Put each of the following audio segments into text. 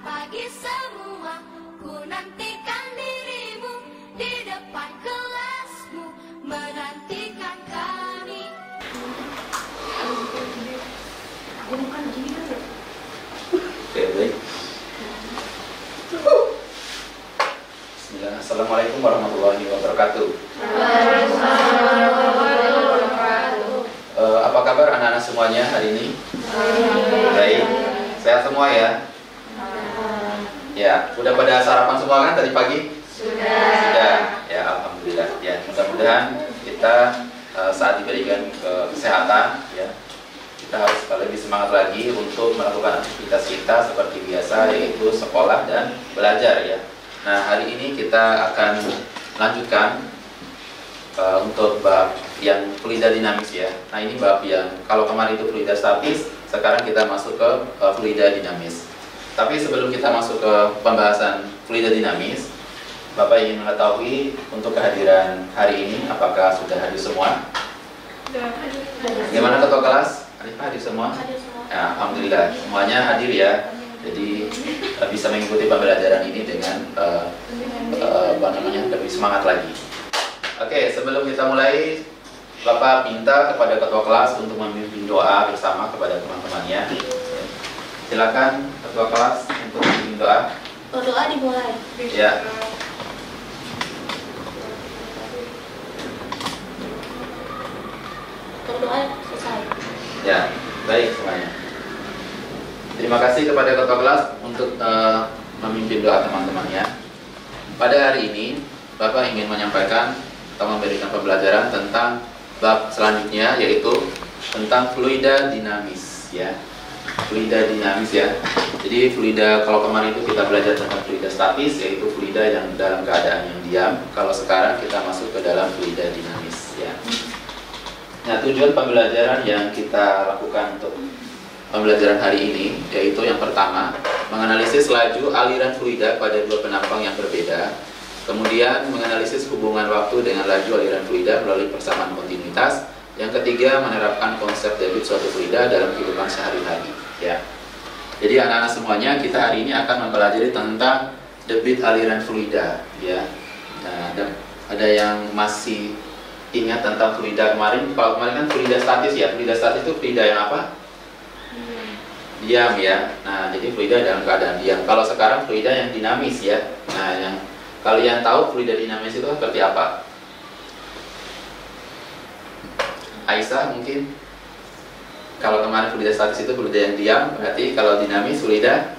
pagi semua, ku nantikan dirimu di depan kelasmu, menantikan kami. Oke, baik. Bismillah. Assalamualaikum warahmatullahi wabarakatuh. Apa kabar anak-anak semuanya hari ini? Baik. Sehat semua ya? Ya, sudah pada sarapan semua kan tadi pagi? Sudah. Ya, alhamdulillah. Ya, mudah-mudahan kita saat diberikan kesehatan, ya, kita harus lebih semangat lagi untuk melakukan aktivitas kita seperti biasa, yaitu sekolah dan belajar, ya. Nah, hari ini kita akan lanjutkan untuk bab yang fluida dinamis, ya. Nah, ini bab yang kalau kemarin itu fluida statis, sekarang kita masuk ke fluida dinamis. Tapi sebelum kita masuk ke pembahasan fluida dinamis, Bapak ingin mengetahui untuk kehadiran hari ini, apakah sudah hadir semua? Gimana ketua kelas? Hadir semua? Ya, alhamdulillah, semuanya hadir ya. Jadi bisa mengikuti pembelajaran ini dengan lebih semangat lagi. Oke, sebelum kita mulai, Bapak minta kepada ketua kelas untuk memimpin doa bersama kepada teman-temannya. Silakan ketua kelas untuk memimpin doa. Doa dimulai. Ya. Doa selesai. Ya, baik semuanya. Terima kasih kepada ketua kelas untuk memimpin doa teman-temannya. Pada hari ini, Bapak ingin menyampaikan atau memberikan pembelajaran tentang bab selanjutnya, yaitu tentang fluida dinamis, ya. Fluida dinamis, ya. Jadi fluida, kalau kemarin itu kita belajar tentang fluida statis, yaitu fluida yang dalam keadaan yang diam. Kalau sekarang kita masuk ke dalam fluida dinamis, ya. Nah, tujuan pembelajaran yang kita lakukan untuk pembelajaran hari ini, yaitu yang pertama, menganalisis laju aliran fluida pada dua penampang yang berbeda. Kemudian menganalisis hubungan waktu dengan laju aliran fluida melalui persamaan kontinuitas. Yang ketiga, menerapkan konsep debit suatu fluida dalam kehidupan sehari-hari, ya. Jadi anak-anak semuanya, kita hari ini akan mempelajari tentang debit aliran fluida, ya. Nah, ada yang masih ingat tentang fluida kemarin? Kalau kemarin kan fluida statis, ya. Fluida statis itu fluida yang apa? Diam, ya. Nah, jadi fluida dalam keadaan diam. Kalau sekarang fluida yang dinamis, ya. Nah, yang kalian tahu fluida dinamis itu seperti apa? Aisyah mungkin? Kalau kemarin fluida statis itu fluida yang diam, berarti kalau dinamis fluida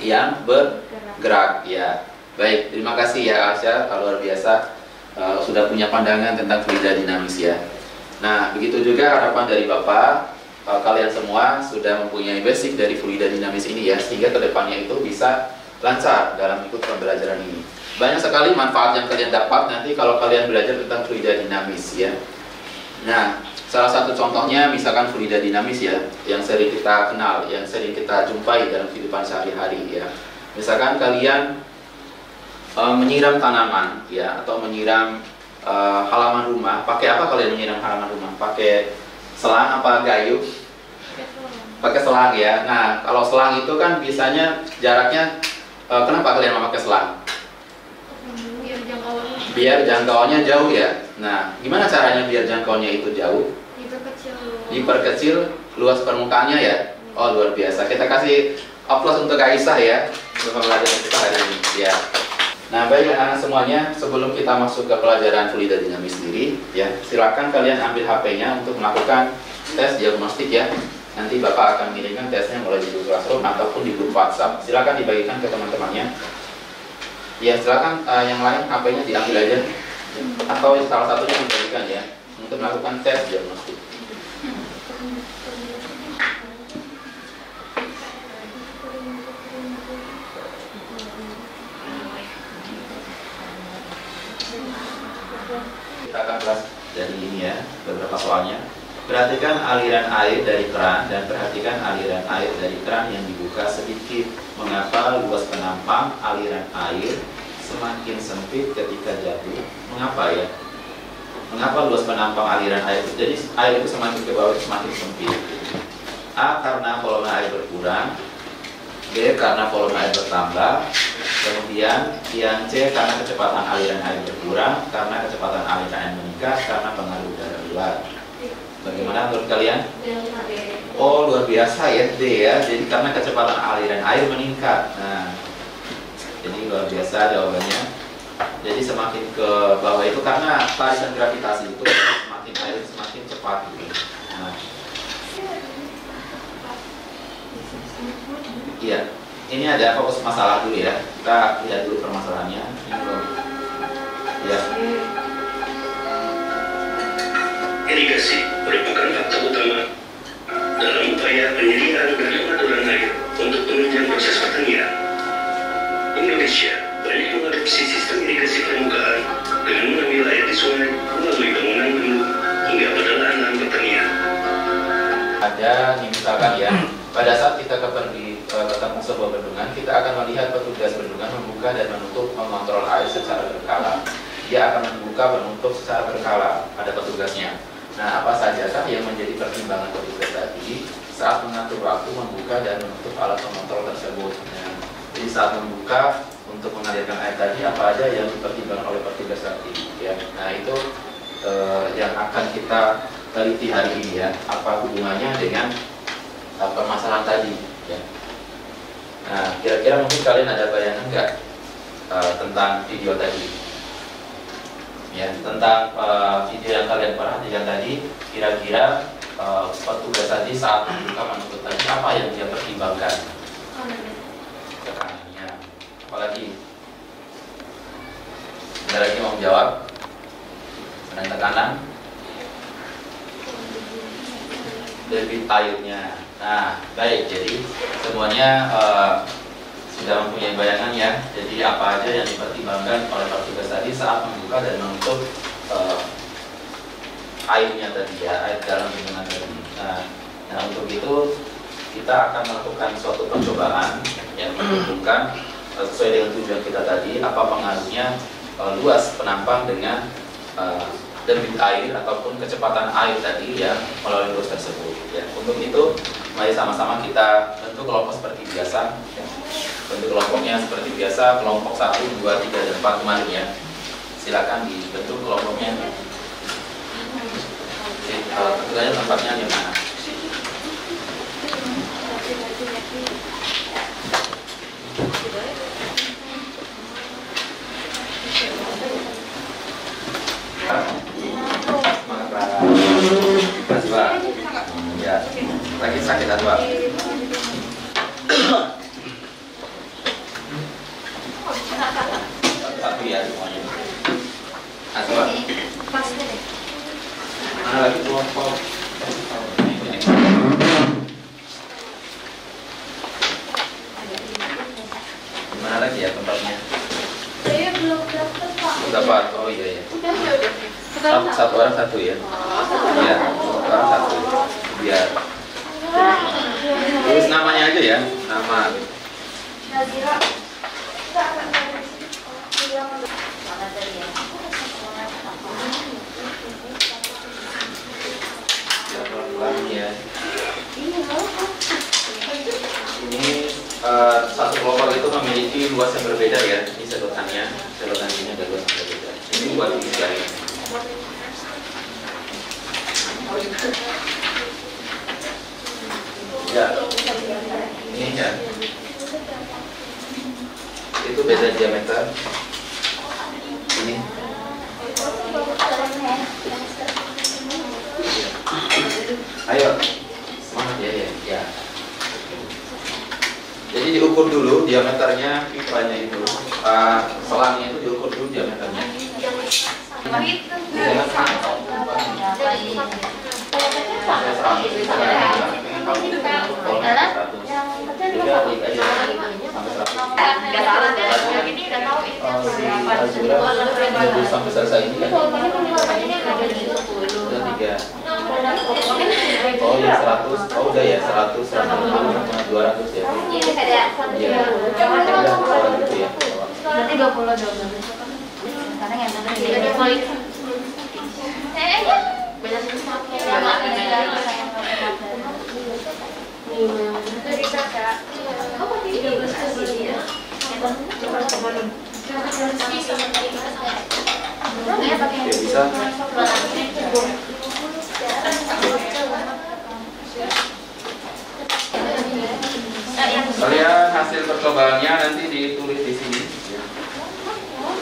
yang bergerak, ya. Baik, terima kasih ya Aisyah, kalau luar biasa sudah punya pandangan tentang fluida dinamis, ya. Nah, begitu juga harapan dari Bapak, kalian semua sudah mempunyai basic dari fluida dinamis ini, ya, sehingga kedepannya itu bisa lancar dalam ikut pembelajaran ini. Banyak sekali manfaat yang kalian dapat nanti kalau kalian belajar tentang fluida dinamis, ya. Nah, salah satu contohnya misalkan fluida dinamis, ya, yang sering kita kenal, yang sering kita jumpai dalam kehidupan sehari-hari, ya. Misalkan kalian menyiram tanaman, ya, atau menyiram halaman rumah. Pakai apa kalian menyiram halaman rumah? Pakai selang apa gayung? Pakai selang, ya. Nah, kalau selang itu kan biasanya jaraknya, kenapa kalian memakai selang? Biar jangkauannya jauh, ya. Nah, gimana caranya biar jangkauannya itu jauh? Diperkecil luas permukaannya, ya. Oh, luar biasa. Kita kasih aplaus untuk Aisyah, ya, untuk pembelajaran kita hari ini, ya. Nah, baik anak-anak semuanya, sebelum kita masuk ke pelajaran fluida dinamis sendiri, ya, silakan kalian ambil HP-nya untuk melakukan tes diagnostik, ya. Nanti Bapak akan mengirimkan tesnya mulai di Google Classroom ataupun di grup WhatsApp. Silakan dibagikan ke teman-temannya. Ya, silakan yang lain HP-nya diambil aja, atau salah satunya dibagikan, ya, untuk melakukan tes diagnostik. Kita akan bahas dari ini, ya, beberapa soalnya. Perhatikan aliran air dari keran dan perhatikan aliran air dari keran yang dibuka sedikit. Mengapa luas penampang aliran air semakin sempit ketika jatuh? Mengapa, ya? Mengapa luas penampang aliran air itu? Jadi air itu semakin ke bawah semakin sempit. A. Karena volume air berkurang. B. B karena volume air bertambah. Kemudian yang C karena kecepatan aliran air berkurang, karena kecepatan aliran air meningkat, karena pengaruh udara luar. Bagaimana menurut kalian? Oh, luar biasa ya, D ya. Jadi karena kecepatan aliran air meningkat. Nah, jadi luar biasa jawabannya. Jadi semakin ke bawah itu karena tarikan gravitasi itu semakin air semakin cepat gitu. Nah, iya. Ini ada fokus masalah dulu ya. Kita lihat dulu permasalahannya. Ini dulu. Ya. Irigasi merupakan faktor utama dalam upaya penyediaan aliran air untuk penunjang proses pertanian. Indonesia banyak mengadopsi sistem irigasi permukaan dengan mengambil air di sungai melalui bangunan bendung hingga pada lahan pertanian. Ada nih misalkan ya, pada saat kita ketemu sebuah bendungan, kita akan melihat petugas bendungan membuka dan menutup, mengontrol air secara berkala. Dia akan membuka, menutup secara berkala. Ada petugasnya. Nah, apa sajakah yang menjadi pertimbangan petugas tadi saat mengatur waktu membuka dan menutup alat pengontrol tersebut? Nah, jadi saat membuka untuk mengalirkan air tadi, apa aja yang dipertimbangkan oleh petugas tadi? Ya, nah itu yang akan kita teliti hari ini ya. Apa hubungannya dengan permasalahan tadi? Ya. Nah, kira-kira mungkin kalian ada bayangan nggak tentang video tadi? Ya, tentang video yang kalian perhatikan tadi, kira-kira petugas tadi saat membuka menutup tadi apa yang dia pertimbangkan? Tekanannya. Apalagi? Ada lagi mau menjawab? Ada tekanan? Debit airnya. Nah, baik. Jadi semuanya sudah mempunyai bayangan ya. Jadi apa aja yang dipertimbangkan oleh petugas tadi saat membuka dan menutup airnya tadi ya, air dalam bendungan tadi. Nah, untuk itu kita akan melakukan suatu percobaan yang menunjukkan sesuai dengan tujuan kita tadi apa pengaruhnya luas penampang dengan debit air ataupun kecepatan air tadi ya melalui ruas tersebut. Ya, untuk itu mari sama-sama kita bentuk kelompok seperti biasa. Ya. Bentuk kelompoknya seperti biasa, kelompok 1, 2, 3, dan 4 kemarin ya. Silakan dibentuk kelompoknya. Tentunya tempatnya di mana? Makasih Pak. Ya, lagi sakit Pak. Satu ya semuanya. Asal. Mana lagi kelompok? Mana lagi ya tempatnya? Saya belum dapat Pak. Dapat. Oh iya ya. Satu orang satu ya. Iya, satu orang satu. Biar. Terus namanya aja ya, nama. Nazira. Ya. Ini satu kelompok itu memiliki luas yang berbeda ya. Ini sedotannya ini ada luas yang berbeda. Ini buat disesuaikan. Ya, ini ya. Itu beda diameter. Ini. Ayo, semangat ya. Jadi diukur dulu diameternya pipanya itu, selangnya itu diukur dulu diameternya. Sampai selesai ini kan? Udah 3. Oh ya 100, oh udah ya 100, 150, 200 ya. Iya. Udah gitu ya. Berarti 20. Sekarang yang mana ini? Bisa Kak. Kamu pakai 13 kali ya? Oke, bisa. Kalian hasil percobaannya nanti ditulis di sini. Ya.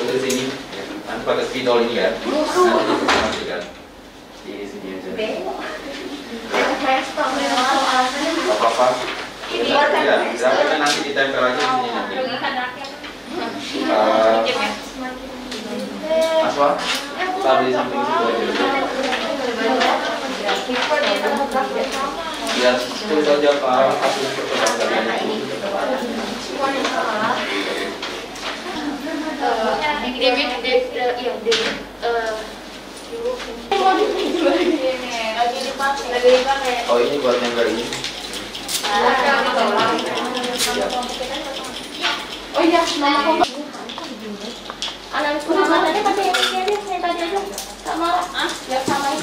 Tulis di sini. Ya. Nanti pakai spidol ini ya. Nanti diinformasikan di sini aja. Apa-apa. Ya, grafiknya nanti ditempel aja di sini nanti. Aswa, taruh di samping situ aja. Ya, tulis saja Pak hasil percobaan kalian itu. Oh, ini buat gambar ini. Oh iya, nama anakku tadi pakai yang tadi aja. Sama ya sama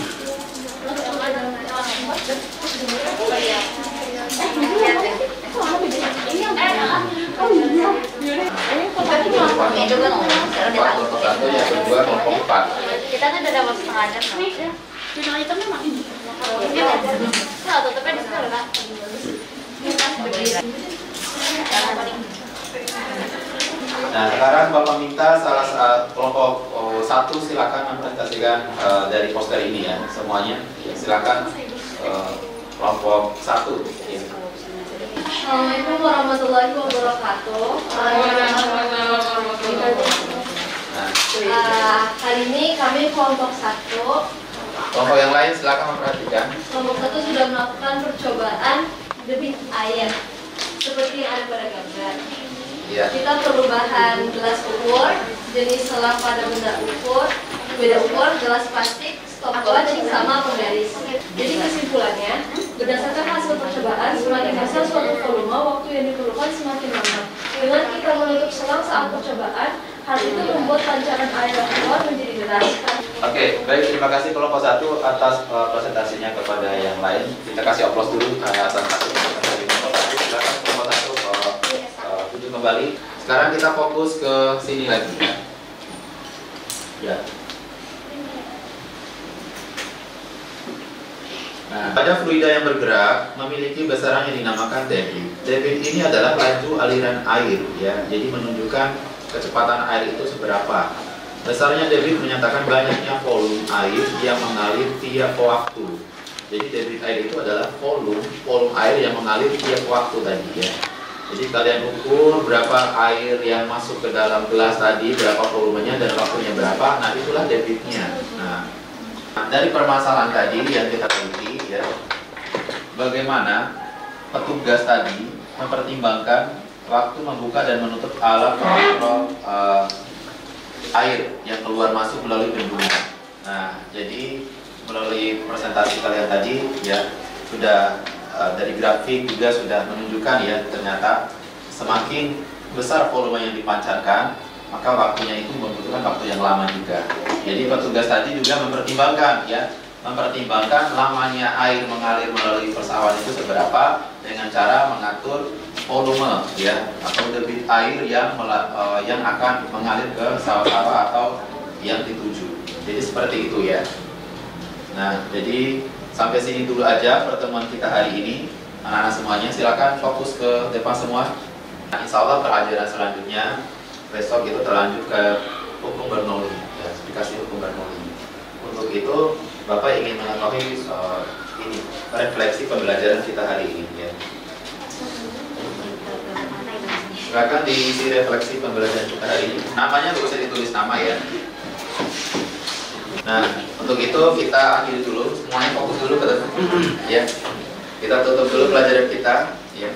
kita kan udah dapat setengah jam. Bintang hitamnya mana ini? Nah, tutupnya di sana Kak. Nah, sekarang Bapak minta salah kelompok 1 silakan mempresentasikan dari poster ini ya, semuanya. Silakan kelompok 1. Ya. Assalamualaikum warahmatullahi wabarakatuh. Kali ini kami kelompok 1. Kelompok yang lain silakan memperhatikan. Kelompok 1 sudah melakukan percobaan debit air seperti yang ada pada gambar. Ya. Kita perlu bahan gelas ukur, jenis selang pada benda ukur, beda ukur, gelas plastik, stopwatch, sama penggaris. Jadi kesimpulannya, berdasarkan hasil percobaan, semakin besar suatu volume, waktu yang diperlukan semakin lama. Dengan kita menutup selang saat percobaan, hal itu membuat pancaran air yang keluar menjadi deras. Oke, baik, terima kasih kelompok 1 atas presentasinya kepada yang lain. Kita kasih aplaus dulu atas hasil presentasi kelompok 1. Silakan kelompok 1 tuju kembali. Sekarang kita fokus ke sini lagi. Ya. Nah, pada fluida yang bergerak memiliki besaran yang dinamakan debit. Debit ini adalah laju aliran air, ya. Jadi menunjukkan kecepatan air itu seberapa. Besarnya debit menyatakan banyaknya volume air yang mengalir tiap waktu. Jadi debit air itu adalah volume air yang mengalir tiap waktu tadi ya. Jadi kalian ukur berapa air yang masuk ke dalam gelas tadi, berapa volumenya dan waktunya berapa. Nah, itulah debitnya. Nah, dari permasalahan tadi yang kita teliti ya, bagaimana petugas tadi mempertimbangkan waktu membuka dan menutup alat pengontrol air yang keluar masuk melalui bendungan. Nah, jadi melalui presentasi kalian tadi ya sudah dari grafik juga sudah menunjukkan ya, ternyata semakin besar volume yang dipancarkan maka waktunya itu membutuhkan waktu yang lama juga. Jadi petugas tadi juga mempertimbangkan lamanya air mengalir melalui persawahan itu seberapa dengan cara mengatur volume ya atau debit air yang akan mengalir ke sawah-sawah atau yang dituju. Jadi seperti itu ya. Nah, jadi sampai sini dulu aja pertemuan kita hari ini. Anak-anak semuanya silakan fokus ke depan semua. Nah, insya Allah pelajaran selanjutnya besok itu terlanjut ke hukum Bernoulli ya, aplikasi hukum Bernoulli. Untuk itu Bapak ingin mengetahui ini refleksi pembelajaran kita hari ini ya. Silakan diisi refleksi pembelajaran kita hari ini. Namanya nggak usah ditulis nama ya. Nah, untuk itu kita akhiri dulu, semuanya fokus dulu ke depan. Ya, kita tutup dulu pelajaran kita. Ya,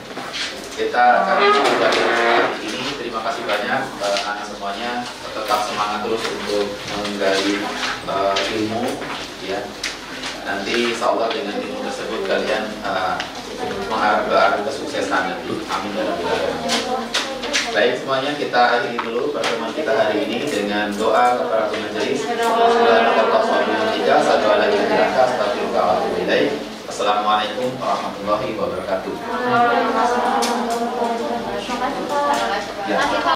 kita akan belajar hari ini. Terima kasih banyak anak semuanya. Tetap semangat terus untuk menggali ilmu. Ya, nanti insya Allah dengan ilmu tersebut kalian mengharap ke arah kesuksesan nanti. Amin ya rabbal alamin. Baik semuanya, kita akhiri dulu pertemuan kita hari ini dengan doa kepada majelis. Assalamualaikum warahmatullahi wabarakatuh. Wassalamualaikum warahmatullahi wabarakatuh. Waalaikumsalam warahmatullahi wabarakatuh. Ya.